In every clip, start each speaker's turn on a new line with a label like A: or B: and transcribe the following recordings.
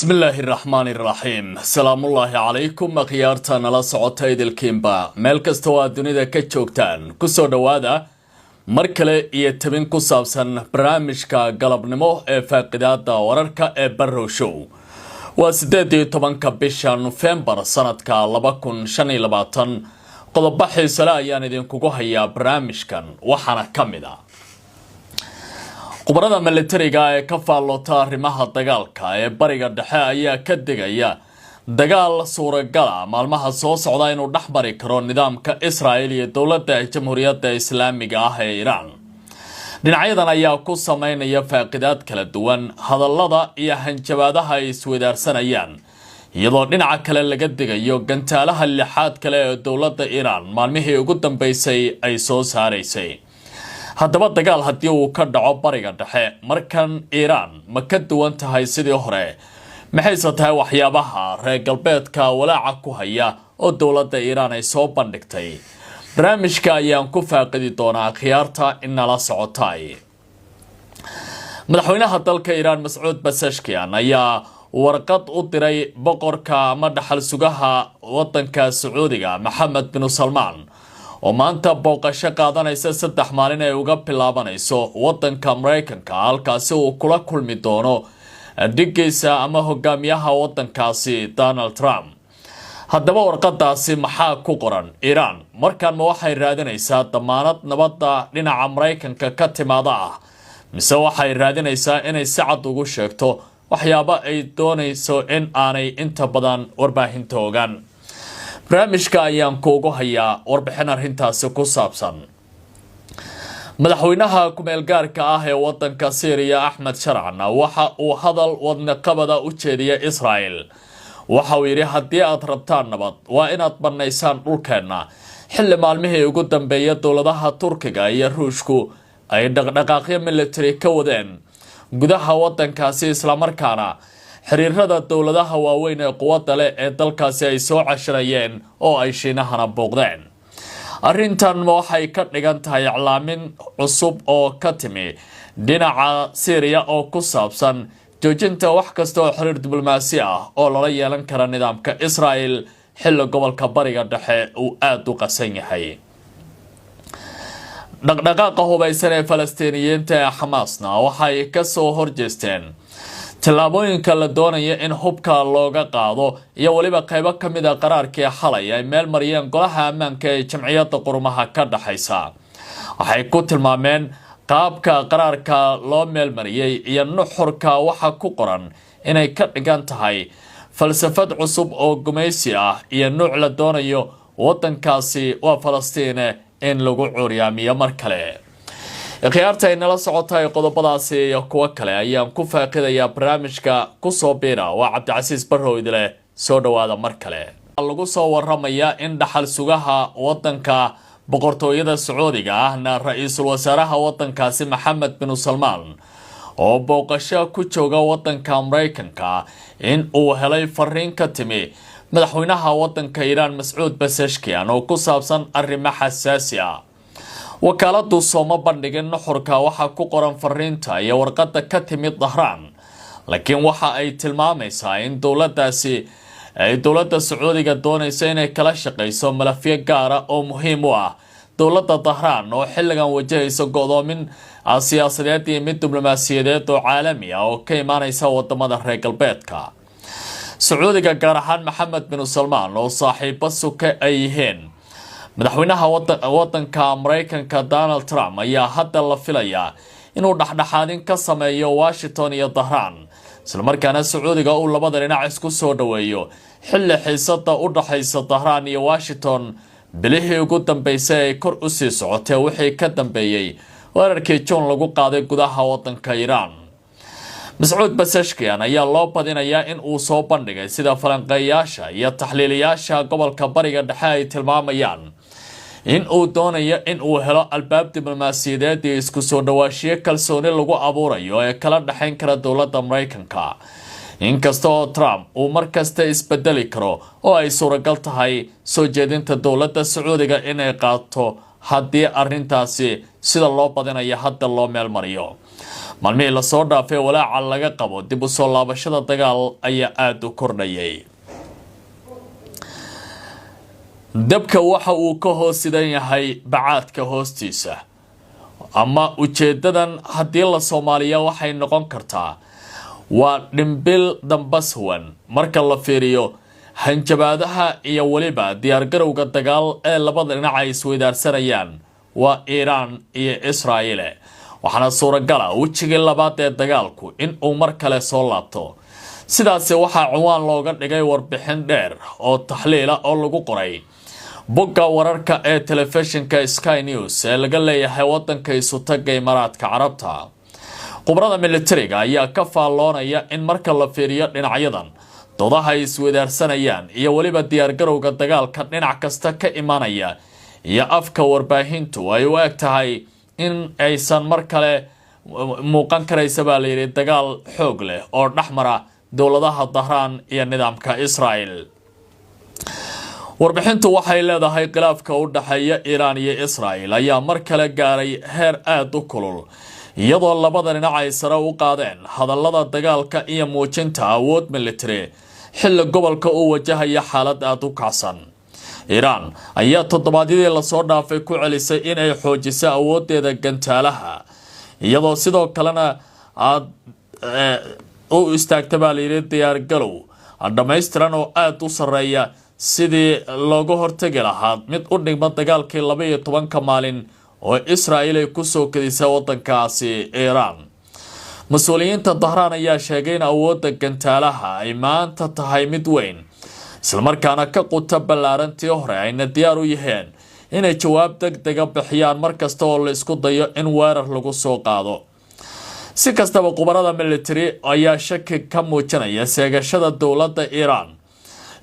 A: بسم الله الرحمن الرحيم سلام الله عليكم مخيارتنا لا سعوتايد الكيمبا ميل كستوا دنيدا كجوجتان كسو دوادا markale iyo tabin ku saabsan barnaamijka galabnimo ee faaqidaada wararka ee Barrow Show waa 18 bisha November sanadka 2025 qodobo xiiso leh ayaan idinkugu hayaa barnaamijkan waxaana kamid ah qubarada militariga ee ka faallota arrimaha dagaalka ee bariga dhexe ayaa ka digaya dagaal suuragal ah maalmaha soo socda inuu dhaxmari karo nidaamka Israa'iil iyo dawladda Jamhuuriyadda Islaamiga ah ee Iran. Dhinacyadan ayaa ku sameynaya faaqidaad kala duwan hadallada iyo hanjabaadaha ay isweydaarsanayaan iyadoo dhinaca kale laga digayo gantaalaha lixaad kale ee dawladda Iran maalmihii ugu dambeysay ay soo saareysay. haddaba dagaal haddii uu ka dhaco bariga dhexe markan Iran ma ka duwan tahay sidii hore maxay tahay waxyaabaha reer galbeedka walaaca ku haya oo dawladda Iran ay soo bandhigtay barnaamijka ayaan ku faaqidi doonaa khiyaarta in la socotay madaxweynaha dalka Iran Mas'ud Pezeshkian ayaa warqad u diray boqorka ama dhaxal sugaha wadanka Sacuudiga Mohammed bin Salman oo maanta booqasho qaadanaysa 3 maalin ay uga bilaabanayso wadanka Mareykanka halkaas uu kula kulmi doono dhigaysa ama hogaamiyaha wadankaasi Donald Trump. haddaba warqadaasi maxaa ku qoran Iran markan ma waxay raadinaysaa damaanad nabadda dhinaca Mareykanka ka timaada ah mise waxay raadinaysaa inay si cad ugu sheegto waxyaabo ay doonayso in aanay inta badan warbaahinta ogaan. barnaamijka ayaan kuugu hayaa warbixin arrintaasi ku saabsan. madaxweynaha kumeel gaarka ah ee wadanka Syria Ahmed Sharcna waxa uu hadal wadna qabada u jeediyay Israa'iil waxa uu yiri haddii aad rabtaan nabad waa inaad banaysaan dhulkeena xilli maalmihii ugu dambeeyay dawladaha Turkiga iyo Ruushku ay dhaqdhaqaaqyo military ka wadeen gudaha wadankaasi isla markaana xiriirada dawladaha waaweyn ee quwadda leh ee dalkaasi ay soo casharayeen oo ay Shiinahana booqdeen. arrintan waxay ka dhigan tahay iclaamin cusub oo ka timi dhinaca Syria oo ku saabsan joojinta wax kasta oo xiriir diblomaasi ah oo lala yeelan kara nidaamka Israa'iil xilli gobolka bariga dhexe uu aad u qasan yahay. dhaqdhaqaaqa hubaysan ee Falastiiniyiinta ee Hamasna waxay ka soo horjeesteen tallaabooyinka la doonaya in hubka looga qaado iyo waliba qaybo kamid ah qaraarkii xalay ay meel mariyeen golaha ammaanka ee jamciyadda qurumaha ka dhaxaysa. waxay ku tilmaameen qaabka qaraarka loo meel mariyay iyo nuxurka waxa ku qoran inay ka dhigan tahay falsafad cusub oo gumaysi ah iyo nooc la doonayo wadankaasi waa Falastiin in lagu curyaamiyo mar kale. khiyaarta inala socotay qodobadaasi iyo kuwa kale ayaan ku faaqidayaa barnaamijka ku soo biira waa Cabdicasiis Barrow idile soo dhawaada mar kale. lagu soo waramaya in dhaxal sugaha wadanka boqortooyada Sacuudiga ahna ra'iisul wasaaraha wadankaasi Mohammed bin Salman oo booqasho ku jooga wadanka Mareykanka in uu helay fariin ka timi madaxweynaha wadanka Iran Mas'ud Pezeshkian oo ku saabsan arrimo xasaasi ah. wakaaladu sooma bandhigin nuxurka waxa ku qoran fariinta iyo warqada ka timid Dhahran laakiin waxa ay tilmaamaysaa in dawladda Sacuudiga doonayso inay kala shaqeyso malafyo gaar ah oo muhiim u ah dawladda Dhahran oo xilligan wajahaysa go'doomin siyaasadeed iyo mid diblomaasiyadeed oo caalami ah oo ka imaanaysa wadamada reer galbeedka. Sacuudiga gaar ahaan Mohammed bin Salman oo saaxiibo suke ay yihiin madaxweynaha wadanka Mareykanka Donald Trump ayaa hadda la filayaa inuu dhaxdhaxaadin ka sameeyo Washington iyo Dhahran isla markaana Sacuudiga uu labada dhinac isku soo dhaweeyo xilli xiisada u dhaxaysa Dhahran iyo Washington bilihii ugu dambeysay ay kor u sii socotay wixii ka dambeeyay weerarkii June lagu qaaday gudaha wadanka Iran. Mas'ud Pezeshkian ayaa loo badinayaa in uu soo bandhigay sida falanqeeyaasha iyo taxliiliyaasha gobolka bariga dhexe ay tilmaamayaan in uu doonayo in uu helo albaab diblomaasiyadeed iyo isku soo dhawaashiyo kalsooni lagu abuurayo ee kala dhaxayn kara dawladda Mareykanka. inkasta oo Trump uu markasta isbedeli karo oo ay suuragal tahay soo jeedinta dawladda Sacuudiga inay qaato haddii arrintaasi sida loo badinayo hadda loo meel mariyo. maalmihii la soo dhaafay walaaca laga qabo dib u soo laabashada dagaal ayaa aad u kordhayay. dabka waxa uu ka hoosidan yahay bacaadka hoostiisa, ama ujeedadan haddii la Soomaaliya waxay noqon kartaa waa dhimbil dambaswan marka la fiiriyo hanjabaadaha iyo waliba diyaargarowga dagaal ee labada dhinac ay isweydaarsanayaan waa Iran iyo Israa'iil. waxaana suuragal ah wajigii labaad ee dagaalku in uu mar kale soo laabto. sidaas waxaa ciwaan looga dhigay warbixin dheer oo taxliil ah oo lagu qoray bogga wararka ee telefishinka Sky News ee laga leeyahay wadanka isu tagay Imaaraadka Carabta. qubrada militariga ayaa ka faalloonaya in marka la fiiriyo dhinacyadan doodaha isweydaarsanayaan iyo waliba diyaargarowga dagaalka dhinac kasta ka imanaya iyo afka warbaahintu ay u eg tahay in aysan mar kale muuqan karaysa baa la yiri dagaal xoog leh oo dhaxmara dowladaha Dahraan iyo nidaamka Israa'iil. warbixintu waxay leedahay khilaafka u dhaxeeya Iran iyo Israa'iil ayaa mar kale gaaray heer aad u kulul, iyadoo labada dhinac ay sare u qaadeen hadallada dagaalka iyo muujinta awood military xilli gobolka uu wajahaya xaalad aad u kacsan. Iran ayaa toddobaadyadii la soo dhaafay ku celisay in ay xoojiso awoodeeda gantaalaha, iyadoo sidoo kalena u istaagtay baa la yiri diyaargalow dhammaystiran oo aad u sareeya sidii looga hortagi lahaa mid u dhigma dagaalkii 12 maalin oo Israa'iil ay ku soo kadisay wadankaasi Iran. mas'uuliyiinta Dahraan ayaa sheegay in awoodda gantaalaha ay maanta tahay mid weyn, isla markaana ka quta ballaarantii hore ayna diyaar u yihiin inay jawaab degdega bixiyaan markasta oo la isku dayo in weerar lagu soo qaado. si kastaba qubarada military ayaa shaki ka muujinaya seegashada dowladda Iran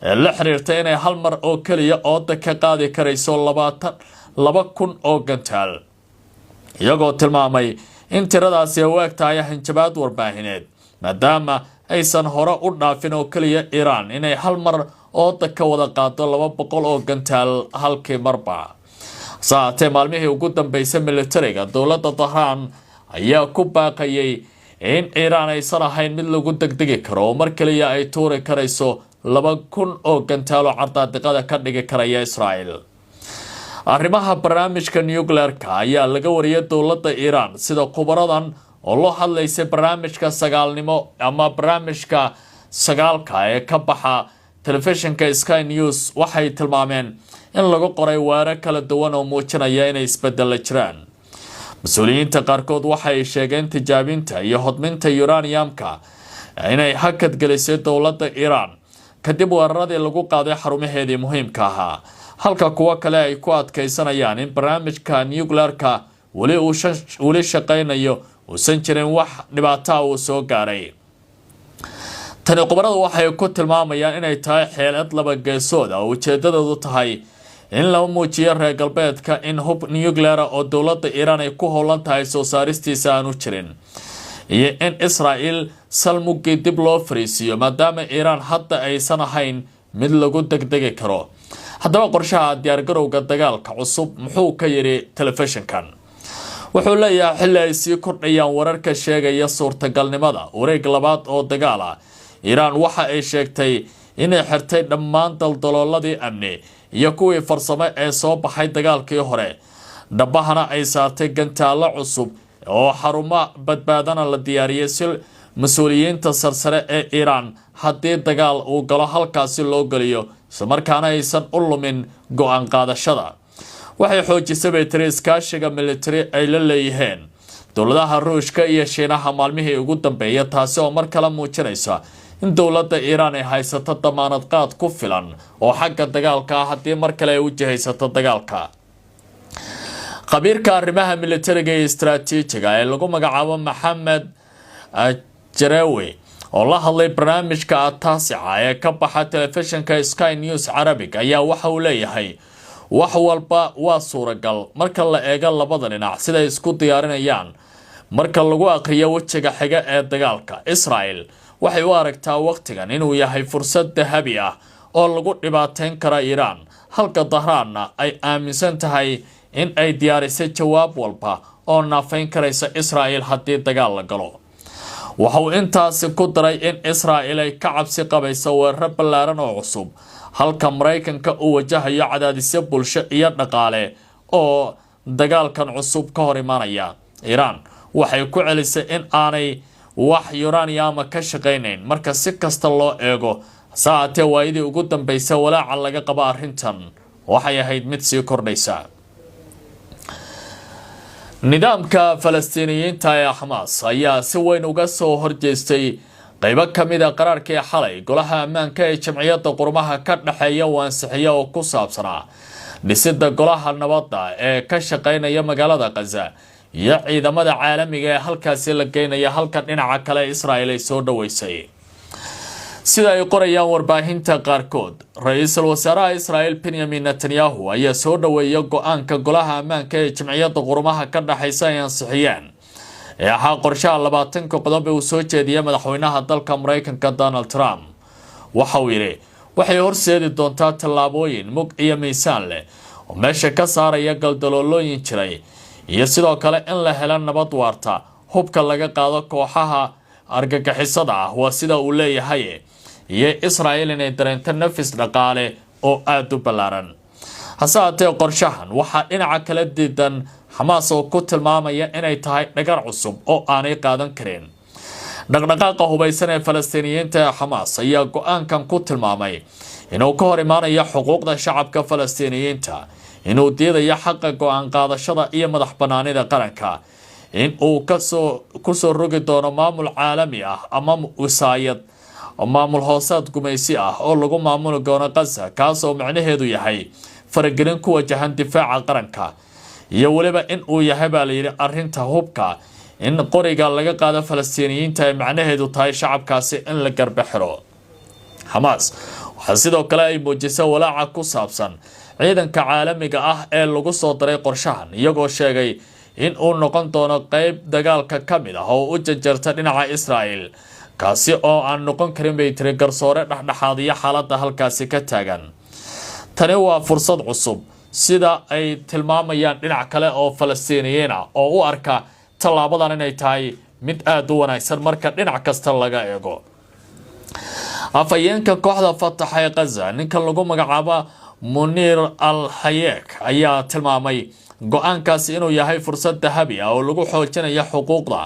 A: ee la xiriirta inay hal mar oo kaliya ooda ka qaadi karayso 2,000 oo gantaal, iyagoo tilmaamay in tiradaasi ay u eg tahay hanjabaad warbaahineed maadaama aysan hore u dhaafin oo kaliya Iran inay hal mar ooda ka wada qaado 200 oo gantaal halkii marba. saatee maalmihii ugu dambeysay militariga dowladda Dahraan ayaa ku baaqayay in Iran aysan ahayn mid lagu degdegi karo oo mar kaliya ay tuuri karayso 2,000 oo gantaalo cardaadiqada ka dhigi karaya Israa'iil. arrimaha barnaamijka nuclearka ayaa laga wariyay dowladda Iran sida khubaradan oo loo hadlaysay barnaamijka sagaalnimo ama barnaamijka sagaalka ee ka baxa telefishinka Sky News waxay tilmaameen in lagu qoray waara kala duwan oo muujinaya inay isbedel jiraan. mas'uuliyiinta qaarkood waxay sheegeen tijaabinta iyo hodminta uraniumka inay hakad gelisay dowladda Iran kadib weeraradii lagu qaaday xarumaheedii muhiimka ahaa, halka kuwa kale ay ku adkaysanayaan in barnaamijka nuclearka wali shaqaynayo uusan jirin wax dhibaato uu soo gaaray. tani qubaradu waxay ku tilmaamayaan inay tahay xeelad laba geesood oo ujeedadoodu tahay in la muujiyo reer galbeedka in hub nuclear oo dowladda Iran ay ku howlan tahay soo saaristiisa aanu jirin, iyo in Israa'iil salmugi dib loo fariisiyo maadaama Iran hadda aysan ahayn mid lagu degdegi karo. haddaba qorshaha diyaargarowga dagaalka cusub muxuu ka yiri telefishinkan? wuxuu leeyahay xilli ay sii kordhayaan wararka sheegaya suurtagalnimada wareeg labaad oo dagaal ah, Iran waxa ay sheegtay inay xirtay dhammaan daldalooladii amni iyo kuwii farsamo ee soo baxay dagaalkii hore, dhabahana ay saartay gantaalo cusub oo xarumo badbaadana la diyaariyay si mas'uuliyiinta sarsare ee Iran haddii dagaal uu galo halkaasi loo galiyo isla markaana aysan u lumin go'aan qaadashada. waxay xoojisay baytiri iskaashiga military ay la leeyihiin dowladaha Ruushka iyo Shiinaha maalmihii ugu dambeeyay, taasi oo mar kale muujinaysa in dowladda Iran ay haysato damaanad qaad ku filan oo xagga dagaalka haddii mar kale ay u jihaysato dagaalka. khabiirka arrimaha militariga iyo istiraatiijiga ee lagu magacaabo Maxamed Jarawi oo la hadlay barnaamijka Ataasica ee ka baxa telefishinka Sky News Arabic ayaa waxa uu leeyahay wax walba waa suuragal marka la eego labada dhinac sida isku diyaarinayaan. marka lagu aqriyo wajiga xiga ee dagaalka, Israa'iil waxay u aragtaa waqtigan inuu yahay fursad dahabi ah oo lagu dhibaateyn kara Iran, halka Dahraanna ay aaminsan tahay in ay diyaarisay jawaab walba oo naafayn karaysa Israa'iil haddii dagaal la galo. waxa uu intaasi ku daray in Israa'iil ay ka cabsi qabayso weerar ballaaran oo cusub halka Mareykanka uu wajahayo cadaadisyo bulsho iyo dhaqaale oo dagaalkan cusub ka hor imaanaya. Iran waxay ku celisay in aanay wax uranium ka shaqeynayn marka si kasta loo eego saacadii waayidii ugu dambeysay walaaca laga qabo arrintan waxay ahayd mid sii kordhaysa. nidaamka Falastiiniyiinta ee Hamas ayaa si weyn uga soo horjeestay qaybo kamid ah qaraarkii xalay golaha ammaanka ee Jamciyadda Qurumaha ka dhaxeeya waansixiyo oo ku saabsanaa dhisidda golaha nabadda ee ka shaqeynaya magaalada Gaza iyo ciidamada caalamiga ee halkaasi la geenaya halka dhinaca kale Israa'iil ay soo dhaweysay. sida ay qorayaan warbaahinta qaarkood ra'iisul wasaaraha Israa'iil Benjamin Netanyahu ayaa soo dhaweeyay go'aanka golaha ammaanka ee Jamciyadda Qurumaha ka dhaxaysa ay ansixiyeen ee ahaa qorshaha 20 qodob ee uu soo jeediyay madaxweynaha dalka Mareykanka Donald Trump. waxa uu yiri waxay horseedi doontaa tallaabooyin mug iyo miisaan leh oo meesha ka saaraya galdaloolooyin jiray iyo sidoo kale in la helo nabad waarta hubka laga qaado kooxaha argagixisada ah waa sida uu leeyahay iyo Israa'iil inay dareento nafis dhaqaale oo aad u ballaaran. hase haatee qorshahan waxaa dhinaca kale diidan Hamas oo ku tilmaamaya inay tahay dhagar cusub oo aanay qaadan karin. dhaqdhaqaaqa hubaysan ee Falastiiniyiinta ee Hamas ayaa go'aankan ku tilmaamay inuu ka hor imaanayo xuquuqda shacabka Falastiiniyiinta, inuu diidayo xaqa go'aan qaadashada iyo madax banaanida qaranka, in uu ku soo rogi doono maamul caalami ah ama usaayad maamul hoosaad gumaysi ah oo lagu maamuli doono Gaza kaas oo macnaheedu yahay faragelin ku wajahan difaaca qaranka iyo waliba in uu yahay baa la yiri arrinta hubka in qoriga laga qaado Falastiiniyiinta ay macnaheedu tahay shacabkaasi in la garbaxiro. Hamas waxa sidoo kale ay muujisay walaaca ku saabsan ciidanka caalamiga ah ee lagu soo daray qorshahan iyagoo sheegay in uu noqon doono qayb dagaalka kamid ah oo u jajarta dhinaca Israa'iil kaasi oo aan noqon karin bay tiri garsoore dhexdhexaadiya xaaladda halkaasi ka taagan. tani waa fursad cusub sida ay tilmaamayaan dhinac kale oo Falastiiniyiin ah oo u arka tallaabadan inay tahay mid aad u wanaagsan marka dhinac kasta laga eego. afayeenka kooxda Fatah ee Gaza ninka lagu magacaabo Munir al-Hayek ayaa tilmaamay go'aankaasi inuu yahay fursad dahabi ah oo lagu xoojinayo xuquuqda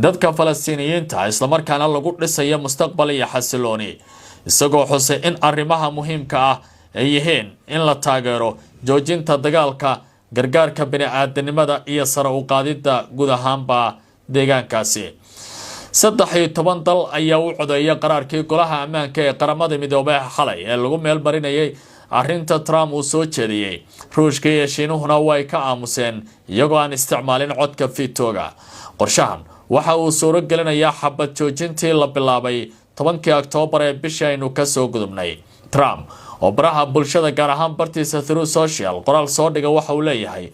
A: dadka Falastiiniyiinta isla markaana lagu dhisayo mustaqbal iyo xasilooni, isagoo xusay in arrimaha muhiimka ah ay yihiin in la taageero joojinta dagaalka, gargaarka bini'aadanimada iyo sare u qaadida guud ahaanba deegaankaasi. 13 dal ayaa u codeeyay qaraarkii golaha ammaanka ee qaramada midoobay xalay ee lagu meel marinayay arrinta Trump uu soo jeediyay. Ruushka iyo Shiinuhuna way ka aamuseen iyagoo aan isticmaalin codka veto-ga. qorshahan waxa uu suuro gelinayaa xabad joojintii la bilaabay 10 Oktoobar ee bishii aynu ka soo gudubnay. Trump oo baraha bulshada gaar ahaan bartiisa Truth Social qoraal soo dhiga waxa uu leeyahay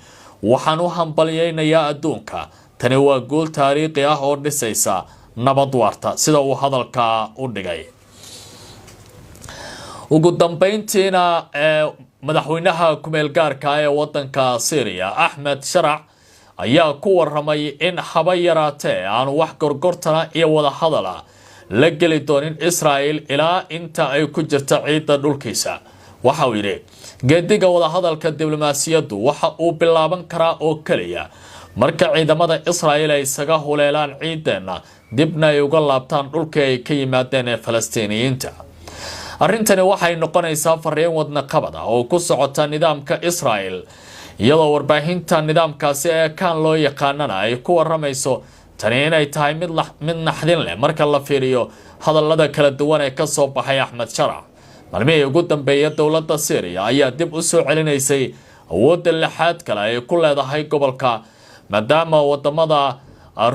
A: waxaan u hambaliyeynayaa adduunka, tani waa guul taariikhi ah oo dhisaysa nabad waarta sida uu hadalka u dhigay. ugu dambeyntiina madaxweynaha kumeel gaarka ee wadanka Syria Ahmed Sharac ayaa ku waramay in haba yaraatee aan wax gorgortana iyo wada hadala la geli doonin Israa'iil ilaa inta ay ku jirto ciidda dhulkiisa. waxa uu yiri geediga wada hadalka diblomaasiyaddu waxa uu bilaaban karaa oo kaliya marka ciidamada Israa'iil ay isaga huleelaan ciideena dibna ay uga laabtaan dhulka ay ka yimaadeen ee Falastiiniyiinta. arrintani waxay noqonaysaa fariin wadna qabad ah oo ku socota nidaamka Israa'iil iyadoo warbaahinta nidaamkaasi ee kan loo yaqaanana ay ku waramayso tani inay tahay mid naxdin leh marka la fiiriyo hadallada kala duwan ee ka soo baxay Ahmed Sharac. maalmihii ugu dambeeyay dowladda Syria ayaa dib u soo celinaysay awoodda lixaad kale ay ku leedahay gobolka maadaama wadamada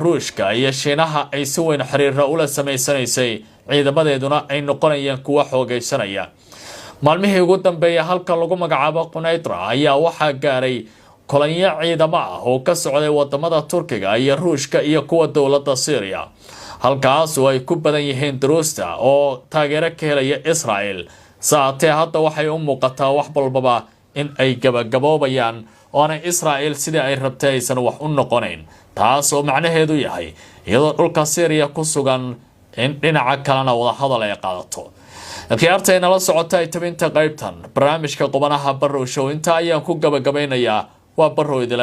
A: Ruushka iyo Shiinaha ay si weyn xiriir ula sameysanaysay ciidamadeeduna ay noqonayaan kuwa xoogaysanaya. maalmihii ugu dambeeyay halka lagu magacaabo Quneitra ayaa waxaa gaaray kolonyo ciidamo ah oo ka socday wadamada Turkiga iyo Ruushka iyo kuwa dowladda Syria, halkaas oo ay ku badan yihiin Druusta oo taageero ka helaya Israa'iil. saatee hadda waxay u muuqataa wax walbaba in ay gabagaboobayaan oona Israa'iil sidii ay rabtay aysan wax u noqonayn taas oo macnaheedu yahay iyadoo dhulka Syria ku sugan in dhinaca kalena wada hadal ay qaadato khiyaartayna la socota ay tabinta qaybtan barnaamijka qubanaha Barrow Show inta ayaan ku gabagabaynayaa waa Barrow idin